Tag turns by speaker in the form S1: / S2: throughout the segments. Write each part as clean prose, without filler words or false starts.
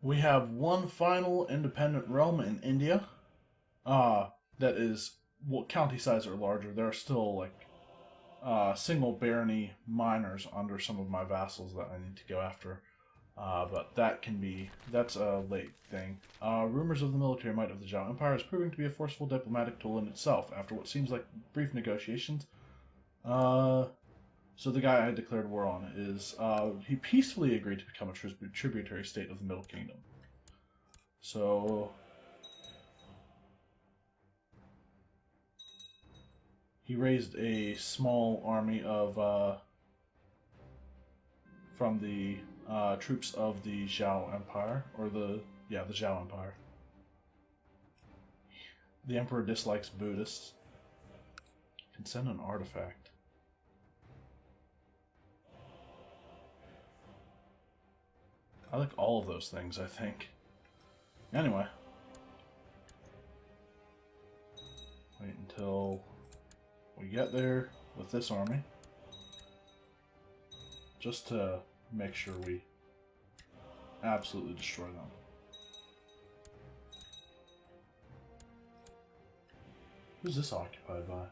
S1: We have one final independent realm in India. That is what county size are larger. There are still like single barony minors under some of my vassals that I need to go after. But that's a late thing. Rumors of the military might of the Zhao Empire is proving to be a forceful diplomatic tool in itself. After what seems like brief negotiations, uh, so the guy I declared war on is he peacefully agreed to become a tributary state of the Middle Kingdom. So he raised a small army of from the troops of the Zhao Empire, or the Zhao Empire. The Emperor dislikes Buddhists. Can send an artifact. I like all of those things, I think. Anyway. Wait until we get there with this army. Just to make sure we absolutely destroy them. Who's this occupied by?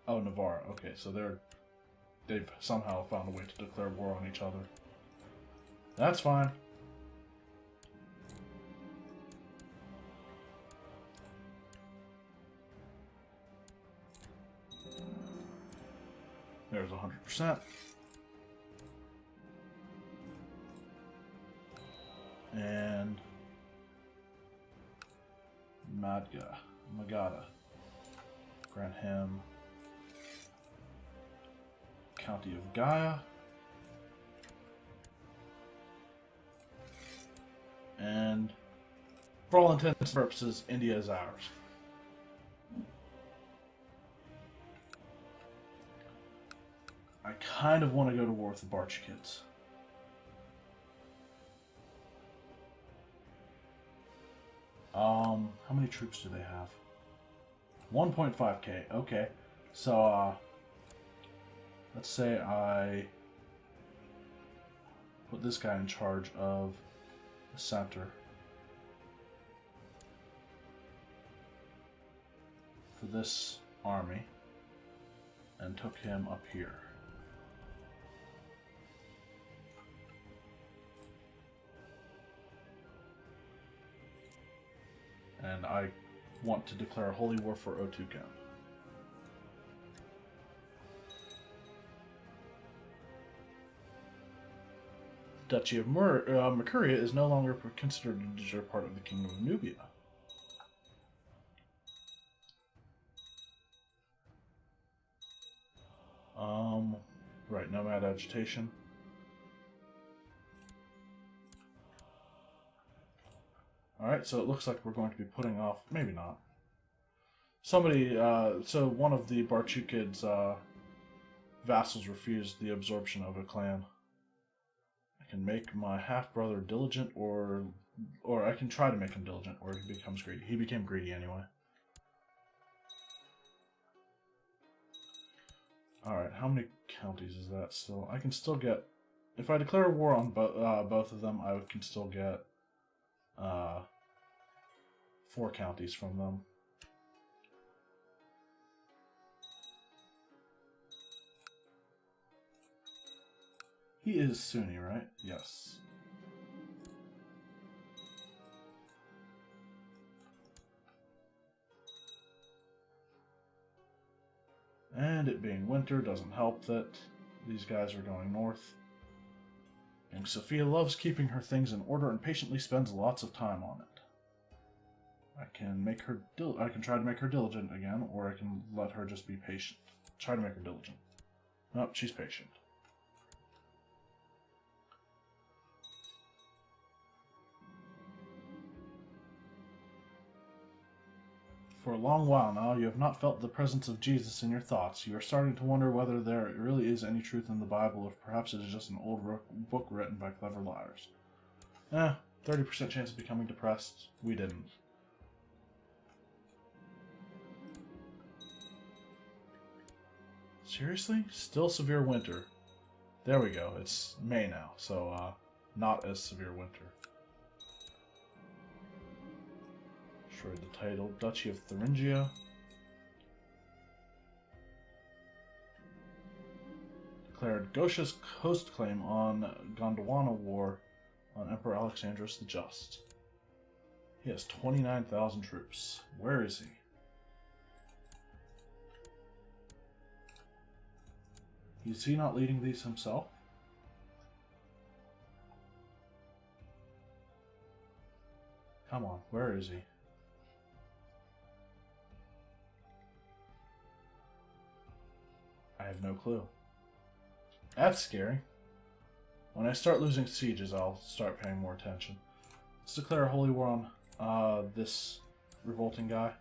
S1: Oh, Navarre. Okay, so they've somehow found a way to declare war on each other. That's fine. There's 100%. And Magada. Grant him County of Gaia. And for all intents and purposes, India is ours. I kind of want to go to war with the Barchikids. How many troops do they have? 1.5k. Okay. So, let's say I put this guy in charge of the center for this army and took him up here. And I want to declare a holy war for Otukan. Duchy of Mercuria is no longer considered a de jure part of the Kingdom of Nubia. Right, nomad agitation. Alright, so it looks like we're going to be putting off, maybe not. Somebody, so one of the Barchukid's vassals refused the absorption of a clan. I can make my half-brother diligent, or I can try to make him diligent, or he becomes greedy. He became greedy anyway. Alright, how many counties is that still? I can still get... If I declare war on both of them, I can still get 4 counties from them. He is Sunni, right? Yes. And it being winter doesn't help that these guys are going north. And Sophia loves keeping her things in order and patiently spends lots of time on it. I can make her I can try to make her diligent again, or I can let her just be patient. Try to make her diligent. Nope, she's patient. For a long while now, you have not felt the presence of Jesus in your thoughts. You are starting to wonder whether there really is any truth in the Bible, or if perhaps it is just an old book written by clever liars. 30% chance of becoming depressed. We didn't. Seriously? Still severe winter. There we go. It's May now, so not as severe winter. Destroyed the title. Duchy of Thuringia. Declared Gosha's coast claim on Gondwana War on Emperor Alexandros the Just. He has 29,000 troops. Where is he? Is he not leading these himself? Come on, where is he? I have no clue. That's scary. When I start losing sieges, I'll start paying more attention. Let's declare a holy war on this revolting guy.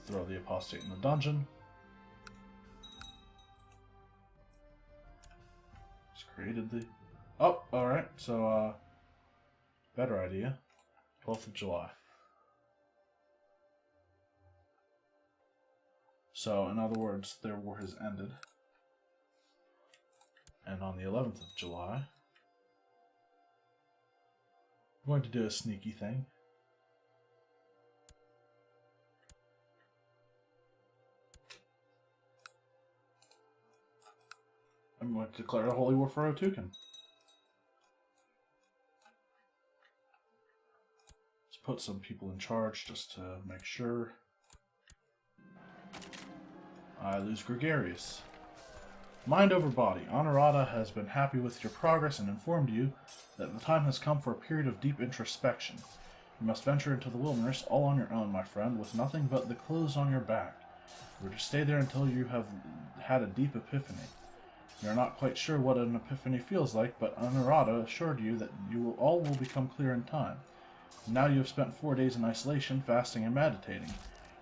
S1: Throw the apostate in the dungeon. Just created the... Oh, alright, so, better idea. 12th of July. So, in other words, their war has ended. And on the 11th of July, I'm going to do a sneaky thing. I'm going to declare a holy war for Otuken. Let's put some people in charge just to make sure. I lose Gregarious. Mind over body. Honorata has been happy with your progress and informed you that the time has come for a period of deep introspection. You must venture into the wilderness all on your own, my friend, with nothing but the clothes on your back. You are to stay there until you have had a deep epiphany. You are not quite sure what an epiphany feels like, but Honorata assured you that all will become clear in time. Now you have spent 4 days in isolation, fasting and meditating.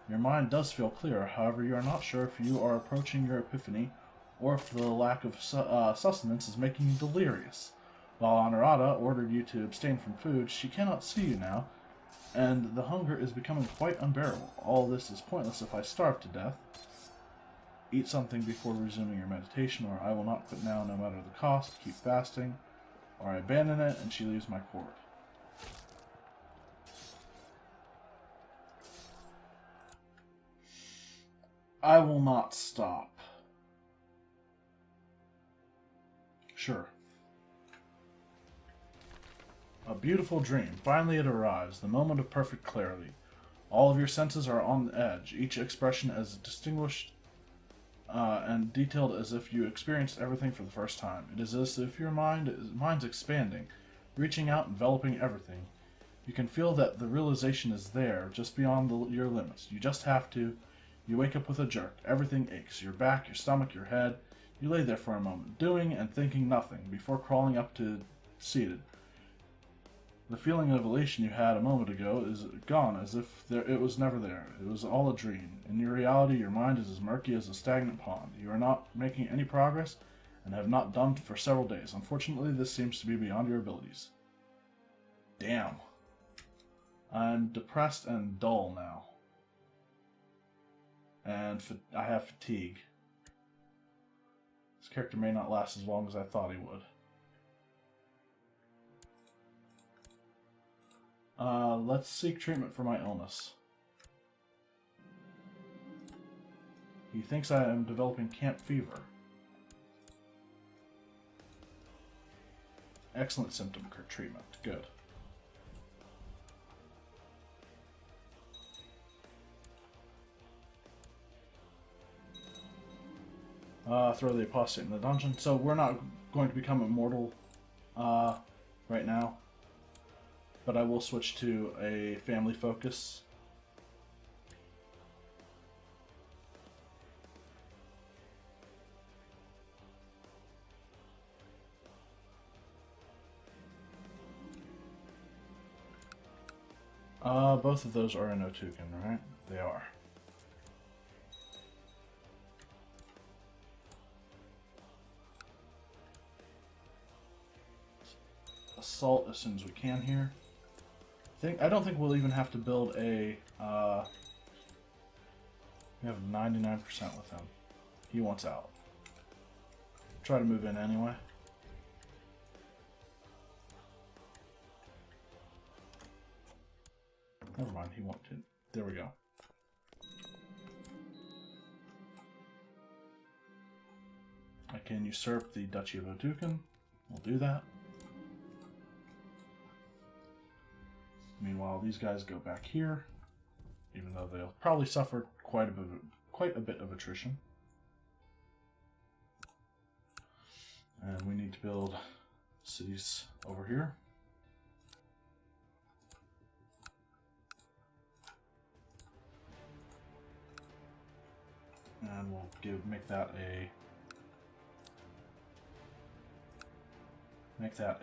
S1: Your mind does feel clearer, however you are not sure if you are approaching your epiphany or if the lack of sustenance is making you delirious. While Honorata ordered you to abstain from food, she cannot see you now, and the hunger is becoming quite unbearable. All this is pointless if I starve to death. Eat something before resuming your meditation, or I will not quit now no matter the cost. Keep fasting, or I abandon it and she leaves my court. I will not stop. Sure. A beautiful dream. Finally it arrives, the moment of perfect clarity. All of your senses are on the edge, each expression as distinguished and detailed as if you experienced everything for the first time. It is as if your mind's expanding, reaching out, enveloping everything. You can feel that the realization is there, just beyond your limits. You just have to. You wake up with a jerk. Everything aches. Your back, your stomach, your head. You lay there for a moment, doing and thinking nothing, before crawling up to seated. The feeling of elation you had a moment ago is gone, as if it was never there. It was all a dream. In your reality, your mind is as murky as a stagnant pond. You are not making any progress, and have not done for several days. Unfortunately, this seems to be beyond your abilities. Damn. I'm depressed and dull now. And I have fatigue. This character may not last as long as I thought he would. Let's seek treatment for my illness. He thinks I am developing camp fever. Excellent symptom treatment. Good. Throw the apostate in the dungeon. So we're not going to become immortal right now. But I will switch to a family focus. Both of those are in Otuken, right? They are. Assault as soon as we can here. I don't think we'll even have to build a... we have 99% with him. He wants out. try to move in anyway. Never mind, he wanted. There we go. I can usurp the Duchy of Otuken. We'll do that. Meanwhile, these guys go back here, even though they'll probably suffer quite a bit of attrition. And we need to build cities over here. And we'll make that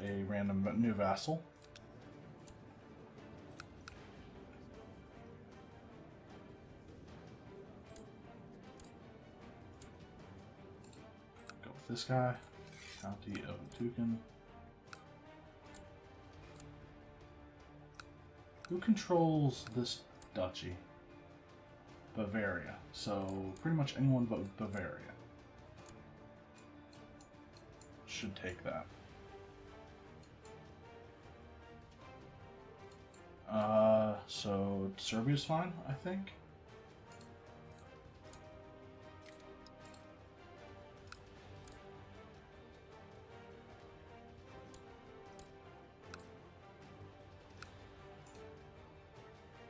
S1: a random new vassal. Go with this guy, County of Otuken. Who controls this duchy? Bavaria. So pretty much anyone but Bavaria should take that. So Serbia's fine, I think.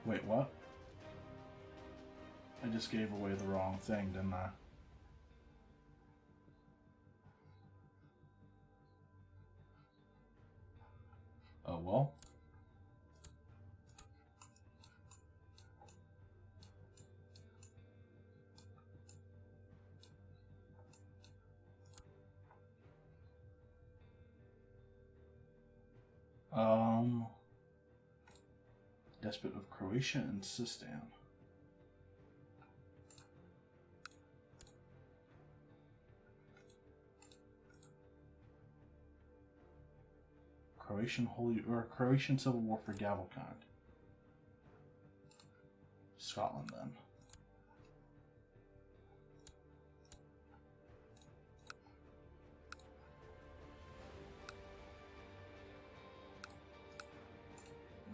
S1: Wait, what? I just gave away the wrong thing, didn't I? Oh well. Despot of Croatia and Sistan. Croatian Civil War for Gavelkind. Scotland then.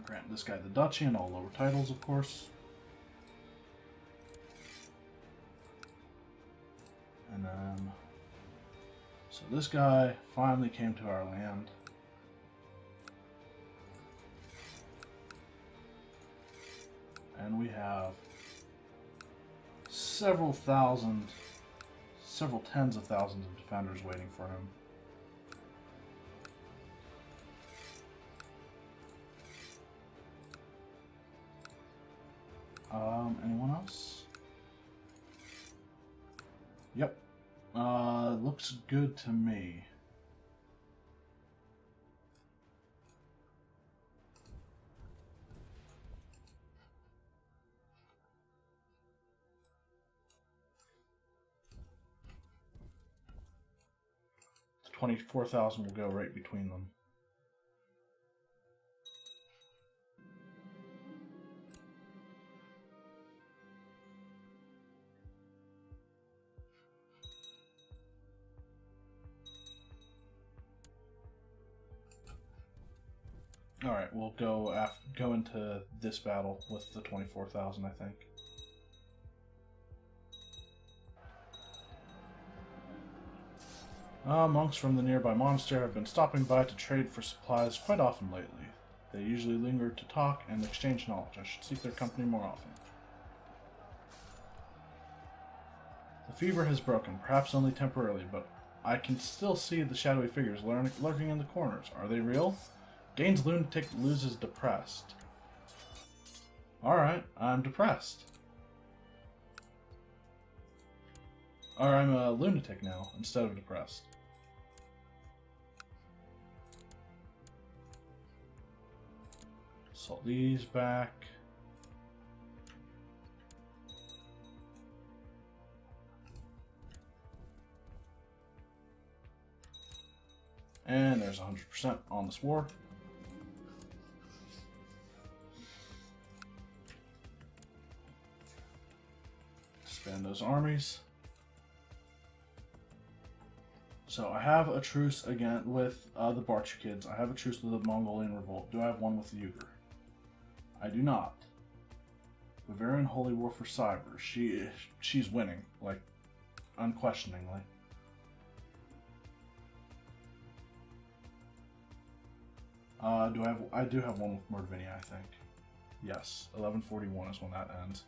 S1: Grant this guy the duchy and all lower titles, of course. And then, so this guy finally came to our land. And we have several tens of thousands of defenders waiting for him. Anyone else? Yep. Looks good to me. The 24,000 will go right between them. Alright, we'll go into this battle with the 24,000, I think. Monks from the nearby monastery have been stopping by to trade for supplies quite often lately. They usually linger to talk and exchange knowledge. I should seek their company more often. The fever has broken, perhaps only temporarily, but I can still see the shadowy figures lurking in the corners. Are they real? Gains lunatic, loses depressed. Alright, I'm depressed. Or I'm a lunatic now, instead of depressed. Salt these back. And there's 100% on this war. Expand those armies. So I have a truce again with the Barchakids. I have a truce with the Mongolian Revolt. Do I have one with the Uyghur? I do not. Bavarian Holy War for Cyber. She's winning, like, unquestioningly. I do have one with Mordvinia, I think. Yes, 1141 is when that ends.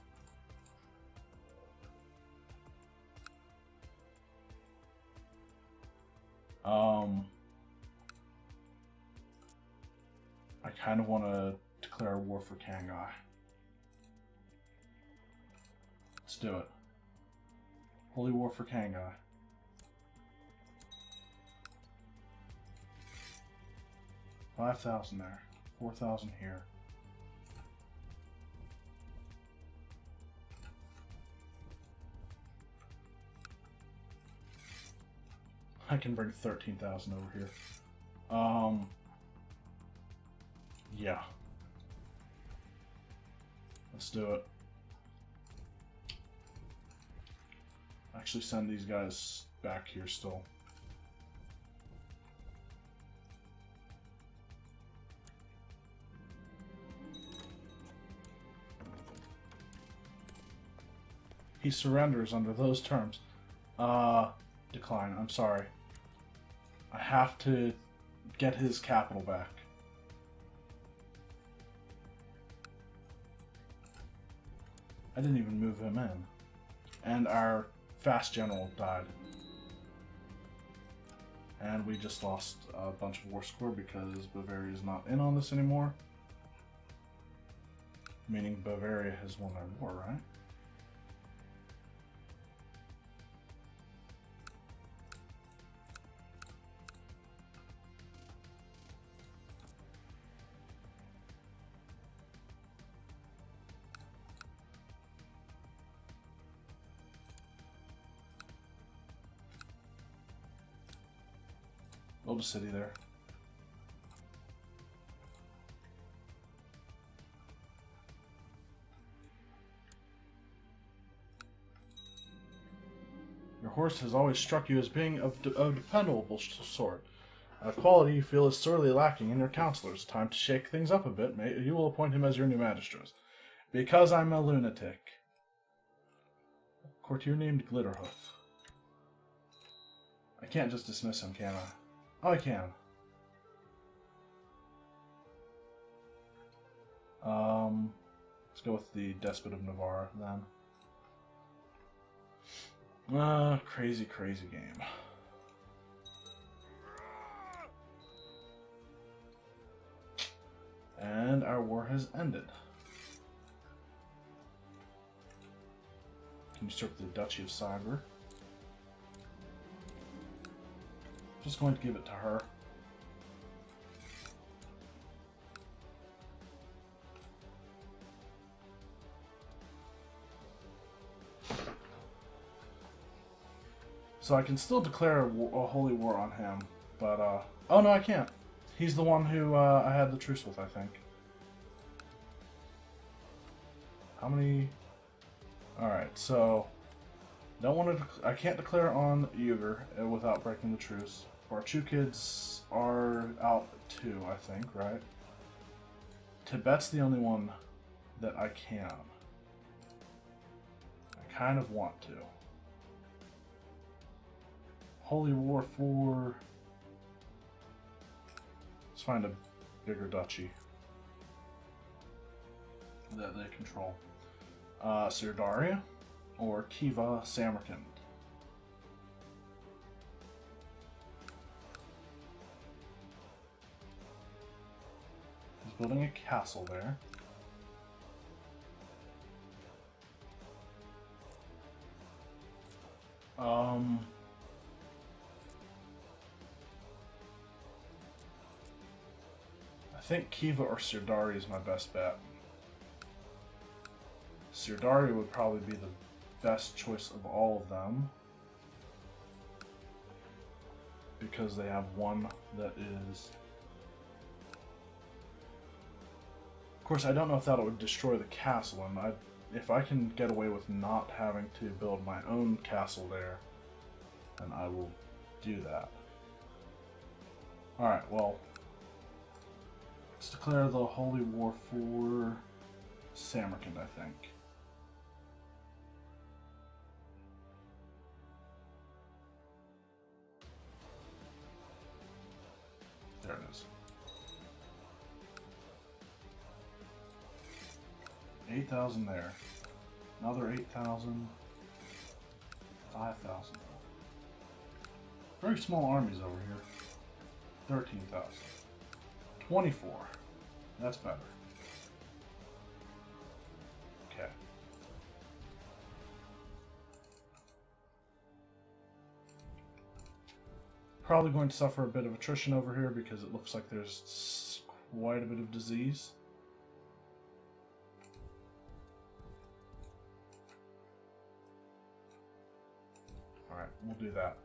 S1: I kind of want to declare war for Kangai. Let's do it. Holy War for Kangai. $5,000 there. 4,000 here. I can bring 13,000 over here. Yeah. Let's do it. Actually send these guys back here still. He surrenders under those terms. Decline, I'm sorry. I have to get his capital back. I didn't even move him in. And our fast general died. And we just lost a bunch of war score because Bavaria is not in on this anymore. Meaning Bavaria has won their war, right? Build a city there. Your horse has always struck you as being of dependable sort. A quality you feel is sorely lacking in your counselors. Time to shake things up a bit. You will appoint him as your new magistrate. Because I'm a lunatic. Courtier named Glitterhoof. I can't just dismiss him, can I? Oh, I can. Let's go with the Despot of Navarre, then. Crazy, crazy game. And our war has ended. Can usurp the Duchy of Cyber. Just going to give it to her. So I can still declare a holy war on him, but oh no, I can't. He's the one who I had the truce with, I think. How many? All right, so don't want to. I can't declare on Uyghur without breaking the truce. Barchakids are out too, I think, right? Tibet's the only one that I can. I kind of want to. Holy War for... Let's find a bigger duchy that they control. Sirdaria or Khiva Samarkand. He's building a castle there. I think Khiva or Sirdaria is my best bet. Sirdaria would probably be the best choice of all of them, because they have one that is... Of course, I don't know if that would destroy the castle, and if I can get away with not having to build my own castle there, then I will do that. Alright, well, let's declare the Holy War for Samarkand, I think. There it is. 8,000 there. Another 8,000. 5,000. Very small armies over here. 13,000. 24. That's better. Okay. Probably going to suffer a bit of attrition over here because it looks like there's quite a bit of disease. Alright, we'll do that.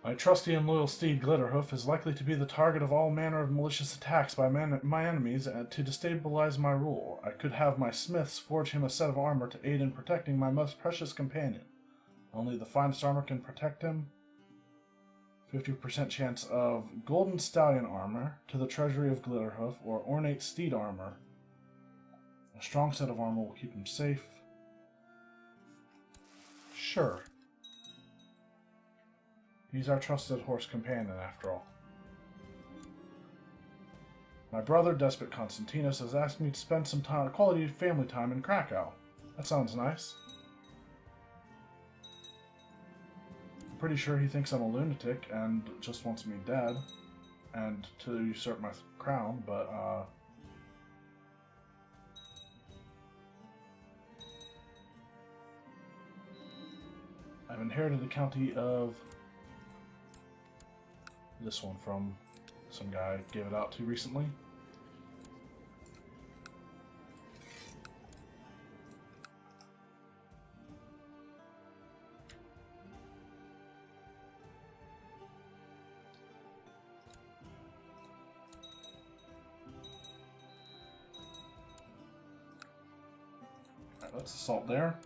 S1: My trusty and loyal steed Glitterhoof is likely to be the target of all manner of malicious attacks by my enemies to destabilize my rule. I could have my smiths forge him a set of armor to aid in protecting my most precious companion. Only the finest armor can protect him. 50% chance of golden stallion armor to the treasury of Glitterhoof or ornate steed armor. A strong set of armor will keep him safe. Sure. He's our trusted horse companion, after all. My brother, Despot Constantinos, has asked me to spend some time, quality family time in Krakow. That sounds nice. I'm pretty sure he thinks I'm a lunatic and just wants me dead and to usurp my crown, but, I've inherited the county of this one from some guy I gave it out to recently. Alright, let's assault there.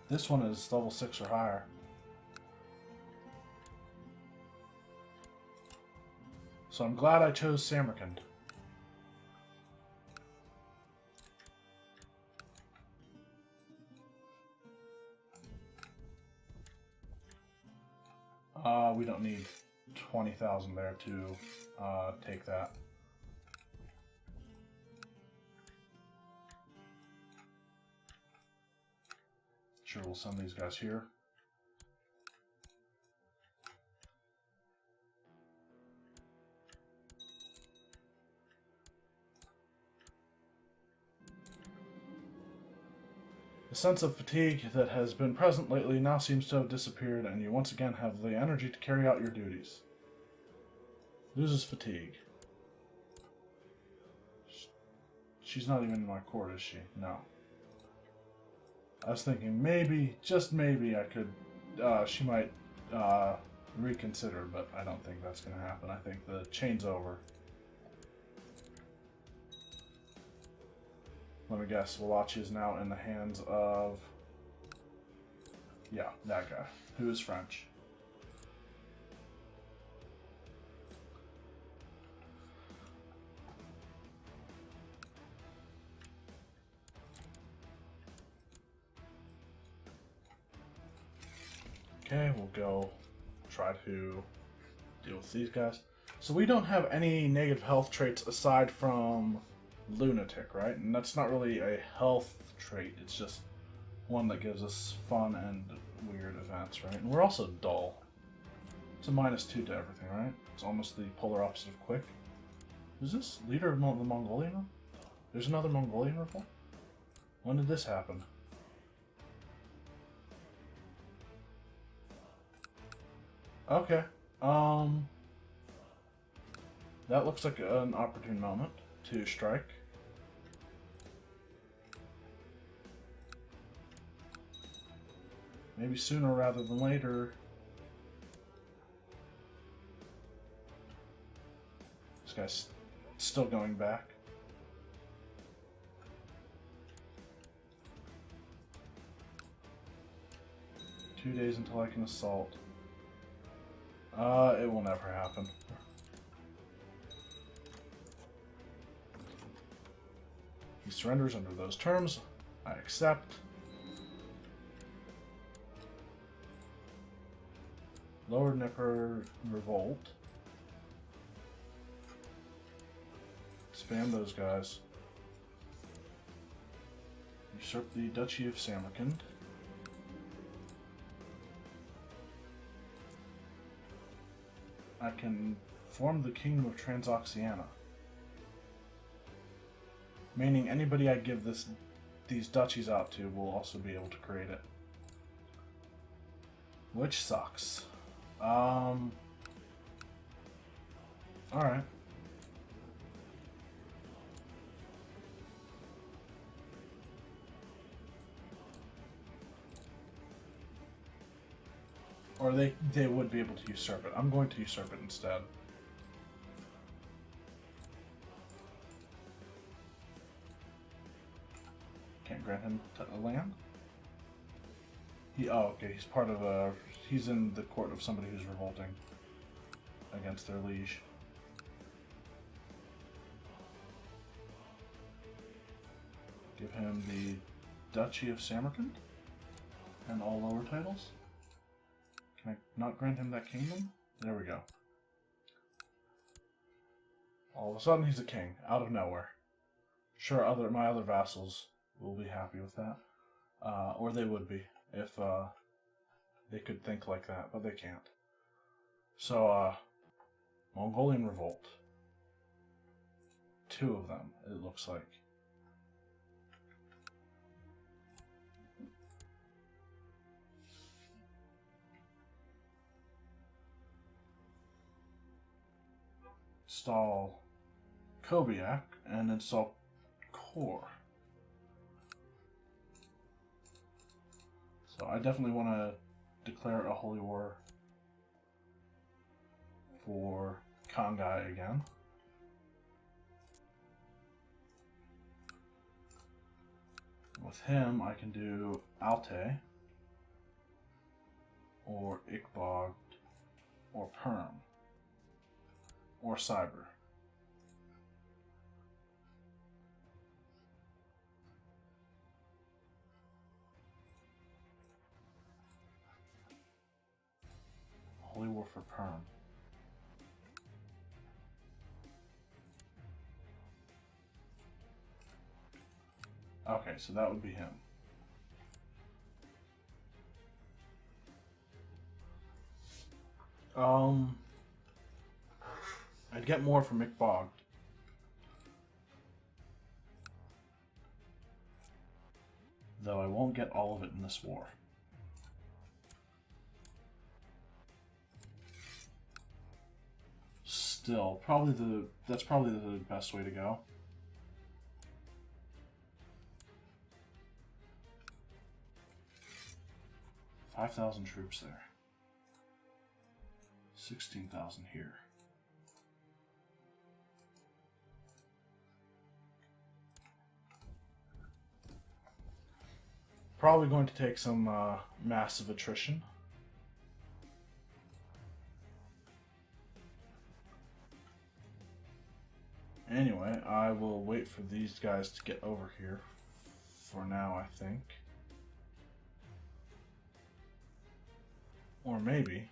S1: This one is level 6 or higher. So I'm glad I chose Samarkand. We don't need 20,000 there to take that. Sure, we'll send these guys here. The sense of fatigue that has been present lately now seems to have disappeared, and you once again have the energy to carry out your duties. Loses fatigue. She's not even in my court, is she? No. I was thinking maybe, just maybe, I could, she might reconsider, but I don't think that's going to happen. I think the chain's over. Let me guess, Wallachia is now in the hands of, yeah, that guy, who is French. Okay, we'll go try to deal with these guys. So we don't have any negative health traits aside from lunatic, right? And that's not really a health trait, it's just one that gives us fun and weird events, right? And we're also dull. It's a -2 to everything, right? It's almost the polar opposite of quick. Who's this? Leader of the Mongolian? There's another Mongolian revolt? When did this happen? Okay. That looks like an opportune moment to strike. Maybe sooner rather than later. This guy's still going back. Two days until I can assault. It will never happen. He surrenders under those terms. I accept. Lower Dnieper revolt. Spam those guys. Usurp the Duchy of Samarkand. I can form the Kingdom of Transoxiana. Meaning anybody I give these duchies out to will also be able to create it. Which sucks. Alright. Or they would be able to usurp it. I'm going to usurp it instead. Can't grant him a land? Oh, okay, he's part of a... He's in the court of somebody who's revolting against their liege. Give him the Duchy of Samarkand and all lower titles. Can I not grant him that kingdom? There we go. All of a sudden he's a king, out of nowhere. Sure, my other vassals will be happy with that. Or they would be, if they could think like that, but they can't. So, Mongolian Revolt. 2 of them, it looks like. Install Kobiak and install Core. So I definitely want to declare a holy war for Kongai again. With him I can do Alte or Ikbog or Perm. Or Cyber. Holy War for Perm. Okay, so that would be him. I'd get more from Ikbog. Though I won't get all of it in this war. Still, that's probably the best way to go. $5,000 troops there. 16,000 here. Probably going to take some massive attrition. Anyway, I will wait for these guys to get over here for now, I think. Or maybe.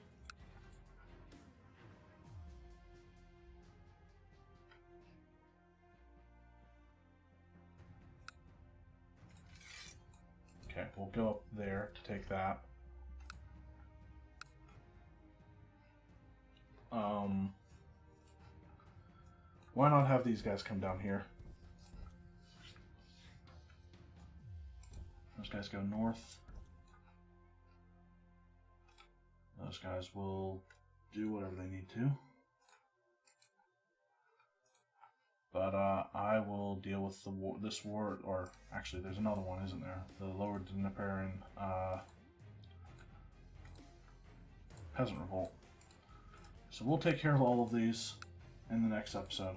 S1: Okay, we'll go up there to take that. Why not have these guys come down here? Those guys go north. Those guys will do whatever they need to. But I will deal with this war, or actually there's another one, isn't there? The Lower Dnieper peasant revolt. So we'll take care of all of these in the next episode.